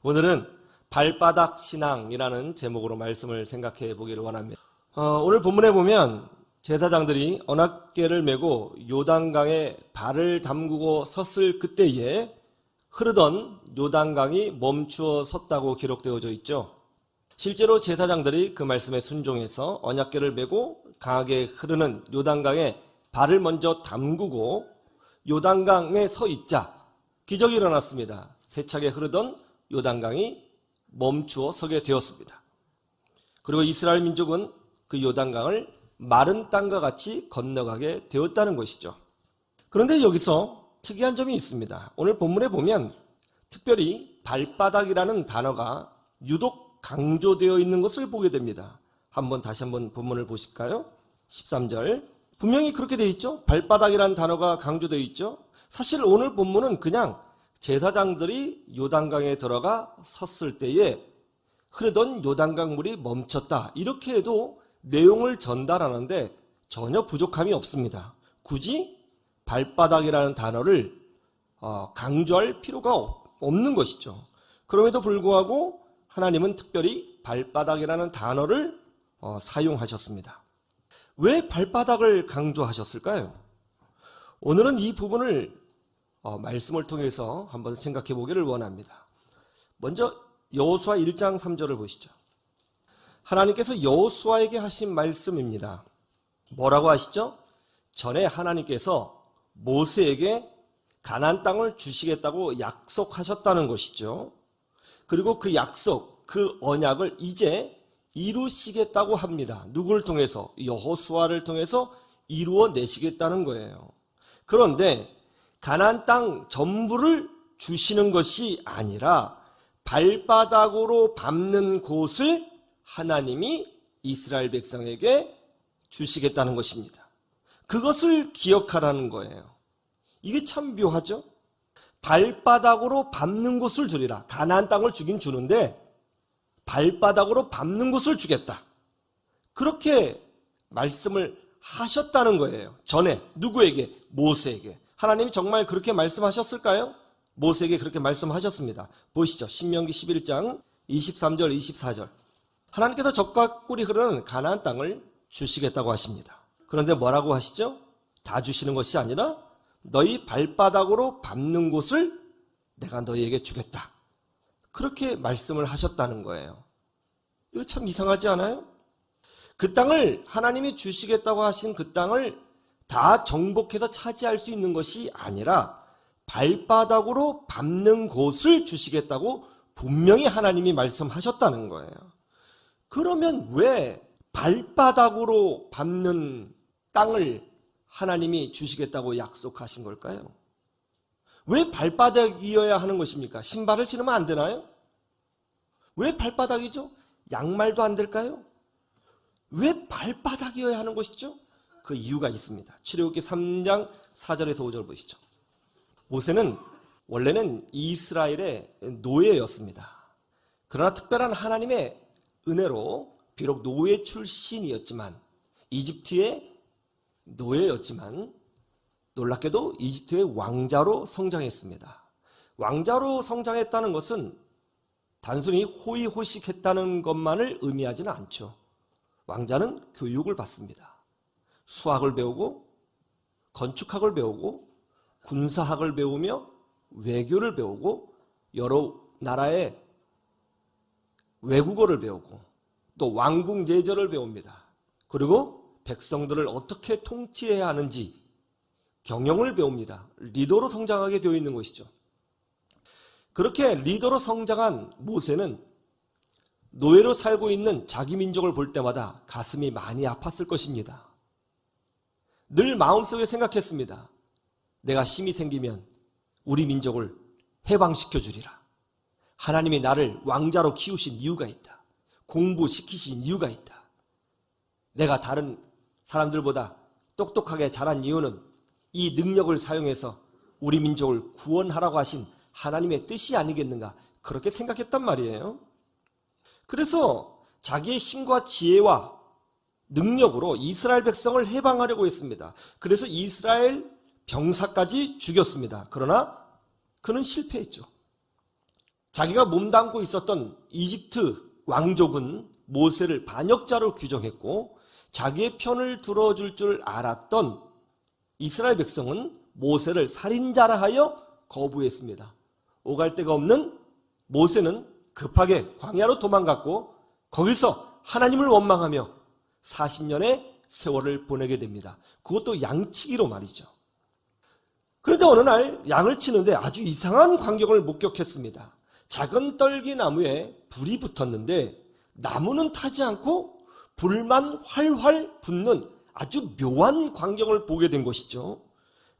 오늘은 발바닥 신앙이라는 제목으로 말씀을 생각해 보기를 원합니다. 오늘 본문에 보면 제사장들이 언약궤를 메고 요단강에 발을 담그고 섰을 그때에 흐르던 요단강이 멈추어 섰다고 기록되어져 있죠. 실제로 제사장들이 그 말씀에 순종해서 언약궤를 메고 강하게 흐르는 요단강에 발을 먼저 담그고 요단강에 서 있자 기적이 일어났습니다. 세차게 흐르던 요단강이 멈추어 서게 되었습니다. 그리고 이스라엘 민족은 그 요단강을 마른 땅과 같이 건너가게 되었다는 것이죠. 그런데 여기서 특이한 점이 있습니다. 오늘 본문에 보면 특별히 발바닥이라는 단어가 유독 강조되어 있는 것을 보게 됩니다. 다시 한번 본문을 보실까요? 13절. 분명히 그렇게 되어 있죠. 발바닥이라는 단어가 강조되어 있죠. 사실 오늘 본문은 그냥 제사장들이 요단강에 들어가 섰을 때에 흐르던 요단강 물이 멈췄다. 이렇게 해도 내용을 전달하는데 전혀 부족함이 없습니다. 굳이 발바닥이라는 단어를 강조할 필요가 없는 것이죠. 그럼에도 불구하고 하나님은 특별히 발바닥이라는 단어를 사용하셨습니다. 왜 발바닥을 강조하셨을까요? 오늘은 이 부분을 말씀을 통해서 한번 생각해 보기를 원합니다. 먼저 여호수아 1장 3절을 보시죠. 하나님께서 여호수아에게 하신 말씀입니다. 뭐라고 하시죠? 전에 하나님께서 모세에게 가나안 땅을 주시겠다고 약속하셨다는 것이죠. 그리고 그 약속, 그 언약을 이제 이루시겠다고 합니다. 누구를 통해서? 여호수아를 통해서 이루어내시겠다는 거예요. 그런데 가나안 땅 전부를 주시는 것이 아니라 발바닥으로 밟는 곳을 하나님이 이스라엘 백성에게 주시겠다는 것입니다. 그것을 기억하라는 거예요. 이게 참 묘하죠? 발바닥으로 밟는 곳을 주리라. 가나안 땅을 주긴 주는데 발바닥으로 밟는 곳을 주겠다. 그렇게 말씀을 하셨다는 거예요. 전에 누구에게? 모세에게. 하나님이 정말 그렇게 말씀하셨을까요? 모세에게 그렇게 말씀하셨습니다. 보시죠. 신명기 11장 23절 24절. 하나님께서 젖과 꿀이 흐르는 가나안 땅을 주시겠다고 하십니다. 그런데 뭐라고 하시죠? 다 주시는 것이 아니라 너희 발바닥으로 밟는 곳을 내가 너희에게 주겠다. 그렇게 말씀을 하셨다는 거예요. 이거 참 이상하지 않아요? 그 땅을 하나님이 주시겠다고 하신 그 땅을 다 정복해서 차지할 수 있는 것이 아니라 발바닥으로 밟는 곳을 주시겠다고 분명히 하나님이 말씀하셨다는 거예요. 그러면 왜 발바닥으로 밟는 땅을 하나님이 주시겠다고 약속하신 걸까요? 왜 발바닥이어야 하는 것입니까? 신발을 신으면 안 되나요? 왜 발바닥이죠? 양말도 안 될까요? 왜 발바닥이어야 하는 것이죠? 그 이유가 있습니다. 출애굽기 3장 4절에서 5절 보시죠. 모세는 원래는 이스라엘의 노예였습니다. 그러나 특별한 하나님의 은혜로 비록 노예 출신이었지만 이집트의 노예였지만 놀랍게도 이집트의 왕자로 성장했습니다. 왕자로 성장했다는 것은 단순히 호의호식했다는 것만을 의미하지는 않죠. 왕자는 교육을 받습니다. 수학을 배우고 건축학을 배우고 군사학을 배우며 외교를 배우고 여러 나라의 외국어를 배우고 또 왕궁 예절을 배웁니다. 그리고 백성들을 어떻게 통치해야 하는지 경영을 배웁니다. 리더로 성장하게 되어 있는 것이죠. 그렇게 리더로 성장한 모세는 노예로 살고 있는 자기 민족을 볼 때마다 가슴이 많이 아팠을 것입니다. 늘 마음속에 생각했습니다. 내가 힘이 생기면 우리 민족을 해방시켜 주리라. 하나님이 나를 왕자로 키우신 이유가 있다. 공부시키신 이유가 있다. 내가 다른 사람들보다 똑똑하게 자란 이유는 이 능력을 사용해서 우리 민족을 구원하라고 하신 하나님의 뜻이 아니겠는가, 그렇게 생각했단 말이에요. 그래서 자기의 힘과 지혜와 능력으로 이스라엘 백성을 해방하려고 했습니다. 그래서 이스라엘 병사까지 죽였습니다. 그러나 그는 실패했죠. 자기가 몸담고 있었던 이집트 왕족은 모세를 반역자로 규정했고 자기의 편을 들어줄 줄 알았던 이스라엘 백성은 모세를 살인자라 하여 거부했습니다. 오갈 데가 없는 모세는 급하게 광야로 도망갔고 거기서 하나님을 원망하며 40년의 세월을 보내게 됩니다. 그것도 양치기로 말이죠. 그런데 어느 날 양을 치는데 아주 이상한 광경을 목격했습니다. 작은 떨기나무에 불이 붙었는데 나무는 타지 않고 불만 활활 붙는 아주 묘한 광경을 보게 된 것이죠.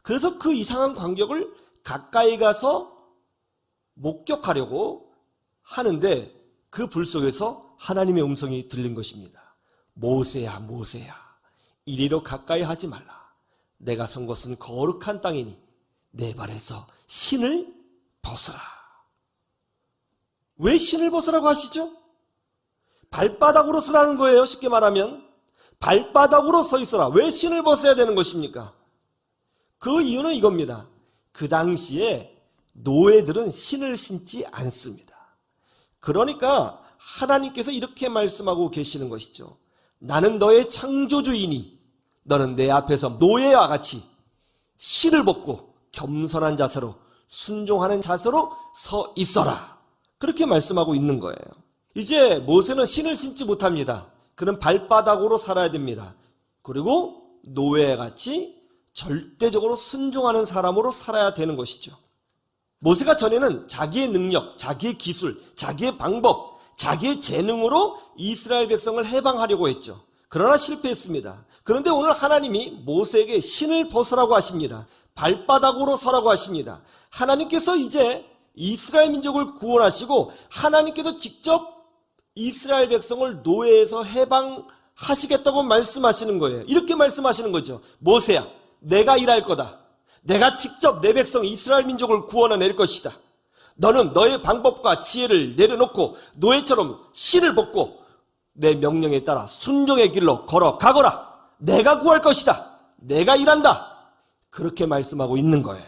그래서 그 이상한 광경을 가까이 가서 목격하려고 하는데 그 불 속에서 하나님의 음성이 들린 것입니다. 모세야, 모세야, 이리로 가까이 하지 말라. 내가 선 것은 거룩한 땅이니 내 발에서 신을 벗어라. 왜 신을 벗으라고 하시죠? 발바닥으로 서라는 거예요. 쉽게 말하면 발바닥으로 서 있어라. 왜 신을 벗어야 되는 것입니까? 그 이유는 이겁니다. 그 당시에 노예들은 신을 신지 않습니다. 그러니까 하나님께서 이렇게 말씀하고 계시는 것이죠. 나는 너의 창조주이니 너는 내 앞에서 노예와 같이 신을 벗고 겸손한 자세로 순종하는 자세로 서 있어라. 그렇게 말씀하고 있는 거예요. 이제 모세는 신을 신지 못합니다. 그는 발바닥으로 살아야 됩니다. 그리고 노예같이 절대적으로 순종하는 사람으로 살아야 되는 것이죠. 모세가 전에는 자기의 능력, 자기의 기술, 자기의 방법, 자기의 재능으로 이스라엘 백성을 해방하려고 했죠. 그러나 실패했습니다. 그런데 오늘 하나님이 모세에게 신을 벗으라고 하십니다. 발바닥으로 서라고 하십니다. 하나님께서 이제 이스라엘 민족을 구원하시고 하나님께서 직접 이스라엘 백성을 노예에서 해방하시겠다고 말씀하시는 거예요. 이렇게 말씀하시는 거죠. 모세야, 내가 일할 거다. 내가 직접 내 백성 이스라엘 민족을 구원해낼 것이다. 너는 너의 방법과 지혜를 내려놓고 노예처럼 신을 벗고 내 명령에 따라 순종의 길로 걸어가거라. 내가 구할 것이다. 내가 일한다. 그렇게 말씀하고 있는 거예요.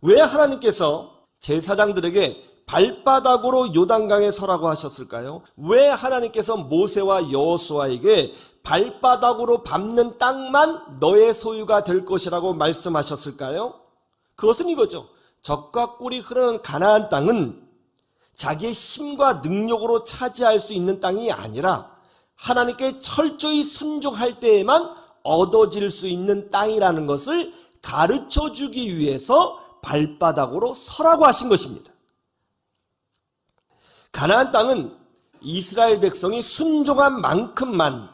왜 하나님께서 제사장들에게 발바닥으로 요단강에 서라고 하셨을까요? 왜 하나님께서 모세와 여호수아에게 발바닥으로 밟는 땅만 너의 소유가 될 것이라고 말씀하셨을까요? 그것은 이거죠. 젖과 꿀이 흐르는 가나안 땅은 자기의 힘과 능력으로 차지할 수 있는 땅이 아니라 하나님께 철저히 순종할 때에만 얻어질 수 있는 땅이라는 것을 가르쳐주기 위해서 발바닥으로 서라고 하신 것입니다. 가나안 땅은 이스라엘 백성이 순종한 만큼만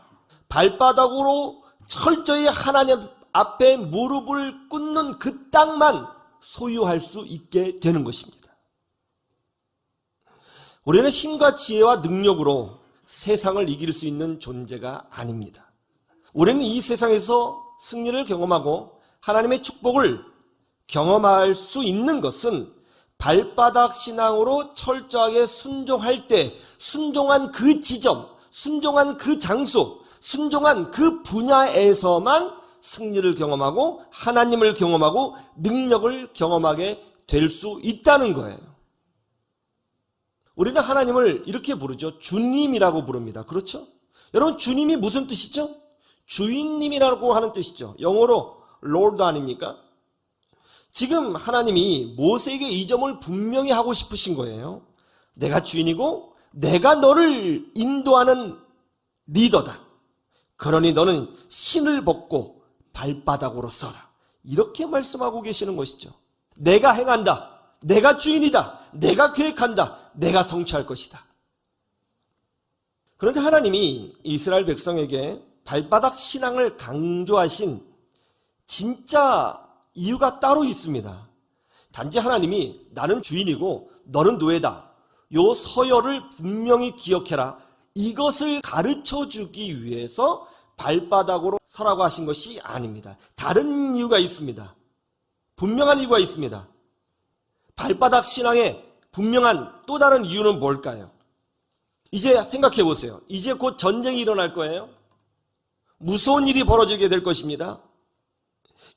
발바닥으로 철저히 하나님 앞에 무릎을 꿇는 그 땅만 소유할 수 있게 되는 것입니다. 우리는 힘과 지혜와 능력으로 세상을 이길 수 있는 존재가 아닙니다. 우리는 이 세상에서 승리를 경험하고 하나님의 축복을 경험할 수 있는 것은 발바닥 신앙으로 철저하게 순종할 때 순종한 그 지점, 순종한 그 장소, 순종한 그 분야에서만 승리를 경험하고 하나님을 경험하고 능력을 경험하게 될 수 있다는 거예요. 우리는 하나님을 이렇게 부르죠. 주님이라고 부릅니다. 그렇죠? 여러분, 주님이 무슨 뜻이죠? 주인님이라고 하는 뜻이죠. 영어로 Lord 아닙니까? 지금 하나님이 모세에게 이 점을 분명히 하고 싶으신 거예요. 내가 주인이고 내가 너를 인도하는 리더다. 그러니 너는 신을 벗고 발바닥으로 서라. 이렇게 말씀하고 계시는 것이죠. 내가 행한다. 내가 주인이다. 내가 계획한다. 내가 성취할 것이다. 그런데 하나님이 이스라엘 백성에게 발바닥 신앙을 강조하신 진짜 이유가 따로 있습니다. 단지 하나님이 나는 주인이고 너는 노예다. 요 서열을 분명히 기억해라. 이것을 가르쳐주기 위해서 발바닥으로 서라고 하신 것이 아닙니다. 다른 이유가 있습니다. 분명한 이유가 있습니다. 발바닥 신앙의 분명한 또 다른 이유는 뭘까요? 이제 생각해 보세요. 이제 곧 전쟁이 일어날 거예요. 무서운 일이 벌어지게 될 것입니다.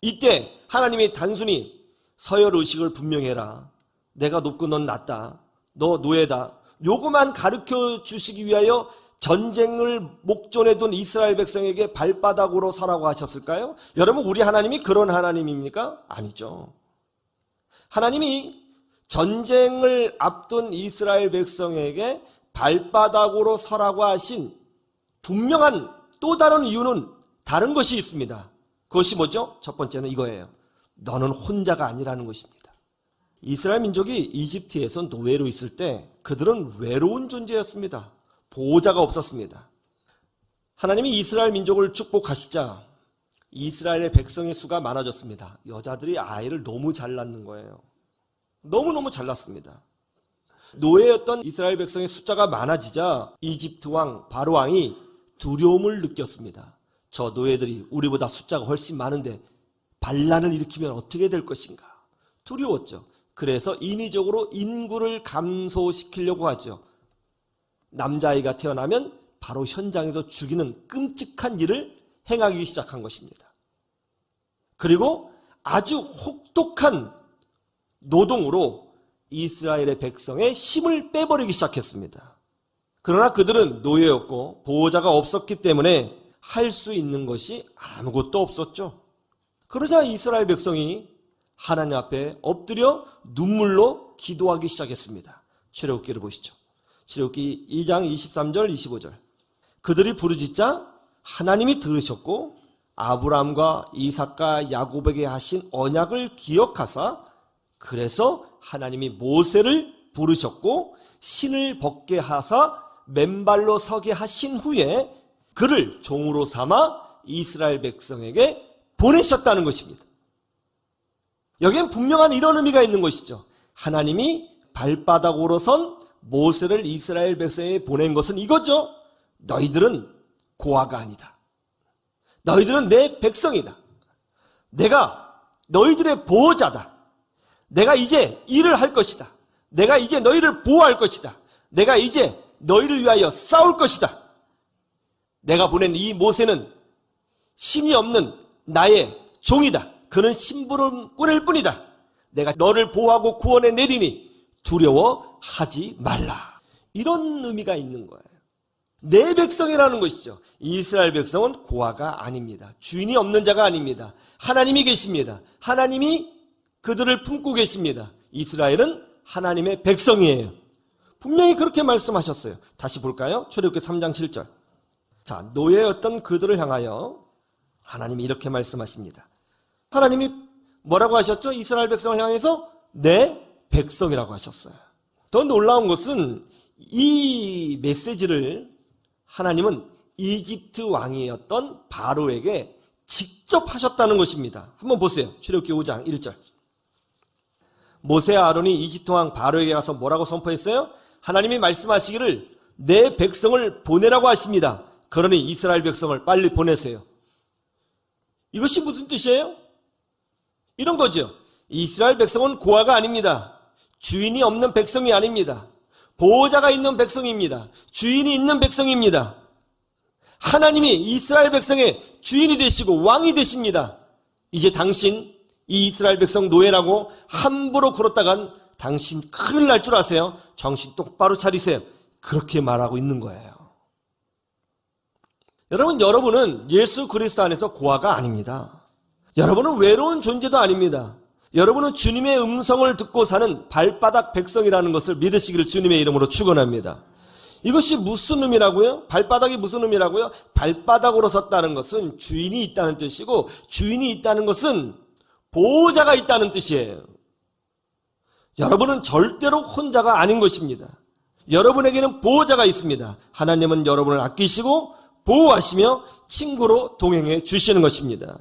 이때 하나님이 단순히 서열의식을 분명히 해라. 내가 높고 넌 낮다. 너 노예다. 요거만 가르쳐 주시기 위하여 전쟁을 목전에 둔 이스라엘 백성에게 발바닥으로 서라고 하셨을까요? 여러분, 우리 하나님이 그런 하나님입니까? 아니죠. 하나님이 전쟁을 앞둔 이스라엘 백성에게 발바닥으로 서라고 하신 분명한 또 다른 이유는 다른 것이 있습니다. 그것이 뭐죠? 첫 번째는 이거예요. 너는 혼자가 아니라는 것입니다. 이스라엘 민족이 이집트에서 노예로 있을 때 그들은 외로운 존재였습니다. 보호자가 없었습니다. 하나님이 이스라엘 민족을 축복하시자 이스라엘의 백성의 수가 많아졌습니다. 여자들이 아이를 너무 잘 낳는 거예요. 너무너무 잘 낳습니다. 노예였던 이스라엘 백성의 숫자가 많아지자 이집트 왕 바로 왕이 두려움을 느꼈습니다. 저 노예들이 우리보다 숫자가 훨씬 많은데 반란을 일으키면 어떻게 될 것인가? 두려웠죠. 그래서 인위적으로 인구를 감소시키려고 하죠. 남자아이가 태어나면 바로 현장에서 죽이는 끔찍한 일을 행하기 시작한 것입니다. 그리고 아주 혹독한 노동으로 이스라엘의 백성의 힘을 빼버리기 시작했습니다. 그러나 그들은 노예였고 보호자가 없었기 때문에 할 수 있는 것이 아무것도 없었죠. 그러자 이스라엘 백성이 하나님 앞에 엎드려 눈물로 기도하기 시작했습니다. 출애굽기를 보시죠. 출애굽기 2장 23절 25절. 그들이 부르짖자 하나님이 들으셨고 아브라함과 이삭과 야곱에게 하신 언약을 기억하사 그래서 하나님이 모세를 부르셨고 신을 벗게 하사 맨발로 서게 하신 후에 그를 종으로 삼아 이스라엘 백성에게 보내셨다는 것입니다. 여기엔 분명한 이런 의미가 있는 것이죠. 하나님이 발바닥으로 선 모세를 이스라엘 백성에게 보낸 것은 이거죠. 너희들은 고아가 아니다. 너희들은 내 백성이다. 내가 너희들의 보호자다. 내가 이제 일을 할 것이다. 내가 이제 너희를 보호할 것이다. 내가 이제 너희를 위하여 싸울 것이다. 내가 보낸 이 모세는 신이 없는 나의 종이다. 그는 심부름 꾸릴 뿐이다. 내가 너를 보호하고 구원해 내리니 두려워하지 말라. 이런 의미가 있는 거예요. 내 백성이라는 것이죠. 이스라엘 백성은 고아가 아닙니다. 주인이 없는 자가 아닙니다. 하나님이 계십니다. 하나님이 그들을 품고 계십니다. 이스라엘은 하나님의 백성이에요. 분명히 그렇게 말씀하셨어요. 다시 볼까요? 출애굽기 3장 7절. 자, 노예였던 그들을 향하여 하나님이 이렇게 말씀하십니다. 하나님이 뭐라고 하셨죠? 이스라엘 백성을 향해서 내 백성이라고 하셨어요. 더 놀라운 것은 이 메시지를 하나님은 이집트 왕이었던 바로에게 직접 하셨다는 것입니다. 한번 보세요. 출애굽기 5장 1절. 모세와 아론이 이집트 왕 바로에게 가서 뭐라고 선포했어요? 하나님이 말씀하시기를 내 백성을 보내라고 하십니다. 그러니 이스라엘 백성을 빨리 보내세요. 이것이 무슨 뜻이에요? 이런 거죠. 이스라엘 백성은 고아가 아닙니다. 주인이 없는 백성이 아닙니다. 보호자가 있는 백성입니다. 주인이 있는 백성입니다. 하나님이 이스라엘 백성의 주인이 되시고 왕이 되십니다. 이제 당신 이 이스라엘 백성 노예라고 함부로 굴었다간 당신 큰일 날 줄 아세요? 정신 똑바로 차리세요. 그렇게 말하고 있는 거예요. 여러분은 예수 그리스도 안에서 고아가 아닙니다. 여러분은 외로운 존재도 아닙니다. 여러분은 주님의 음성을 듣고 사는 발바닥 백성이라는 것을 믿으시기를 주님의 이름으로 축원합니다. 이것이 무슨 의미라고요? 발바닥이 무슨 의미라고요? 발바닥으로 섰다는 것은 주인이 있다는 뜻이고 주인이 있다는 것은 보호자가 있다는 뜻이에요. 여러분은 절대로 혼자가 아닌 것입니다. 여러분에게는 보호자가 있습니다. 하나님은 여러분을 아끼시고 보호하시며 친구로 동행해 주시는 것입니다.